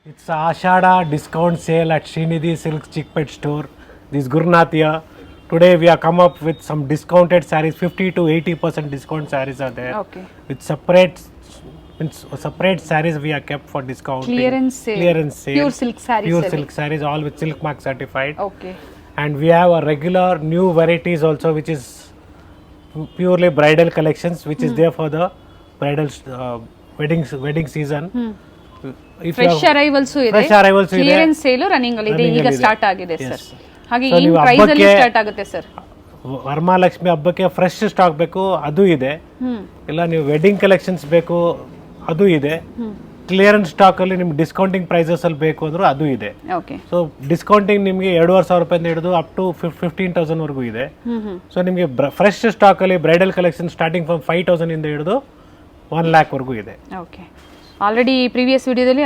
It's Ashada discount sale at Srinidhi Silk Chickpet store. This is Gurnath here. Today we have come up with some discounted sarees, 50 to 80% discount sarees are there. Okay. With separate sarees we have kept for discount. Clearance sale. Pure silk sarees. Pure silk sarees, all with silk mark certified. Okay. And we have a regular new varieties also, which is purely bridal collections, which is there for the bridal wedding season. If you fresh have- arrivals ಇದೆ, fresh arrivals ಇದೆ. Clearance sale running ಅಲ್ಲಿ ಇದೆ, Running ಈಗ ಅಲ್ಲಿ ಇದೆ. Start ಆಗಿದೆ sir. Yes. ಹಾಗೆ So ಏನ್ ನೀವು ಪ್ರೈಸ್ ಅಲ್ಲಿ ಹಬ್ಬಕ್ಕೆ- ಸ್ಟಾರ್ಟ್ ಆಗುತ್ತೆ ಸರ್? ವರಮಹಾಲಕ್ಷ್ಮಿ ಹಬ್ಬಕ್ಕೆ ಫ್ರೆಶ್ ಸ್ಟಾಕ್ ಬೇಕು, ಅದು ಇದೆ. ಇಲ್ಲ ನೀವು ವೆಡ್ಡಿಂಗ್ ಕಲೆಕ್ಷನ್ಸ್ ಬೇಕು, ಅದು ಇದೆ. ಕ್ಲಿಯರೆನ್ಸ್ ಸ್ಟಾಕ್ ಅಲ್ಲಿ ನಿಮ್ಗೆ ಡಿಸ್ಕೌಂಟಿಂಗ್ ಪ್ರೈಸಸ್ ಅಲ್ಲಿ ಬೇಕು ಅಂದ್ರೂ ಅದು ಇದೆ. ಓಕೆ. ಸೊ ಡಿಸ್ಕೌಂಟಿಂಗ್ ನಿಮಗೆ 2,500 ರೂಪಾಯಿಂದ ಹಿಡಿದು ಅಪ್ ಟು 15,000 ವರೆಗೂ ಇದೆ. ಸೊ ನಿಮಗೆ ಫ್ರೆಶ್ ಸ್ಟಾಕ್ ಅಲ್ಲಿ ಬ್ರೈಡಲ್ ಕಲೆಕ್ಷನ್ ಸ್ಟಾರ್ಟಿಂಗ್ ಫ್ರಮ್ 5,000 ಇಂದ ಹಿಡಿದು 1 lakh ವರೆಗೂ ಇದೆ. ಓಕೆ. ಆಲ್ರೆಡಿ ಪ್ರೀವಿಯಸ್ ವಿಡಿಯೋದಲ್ಲಿ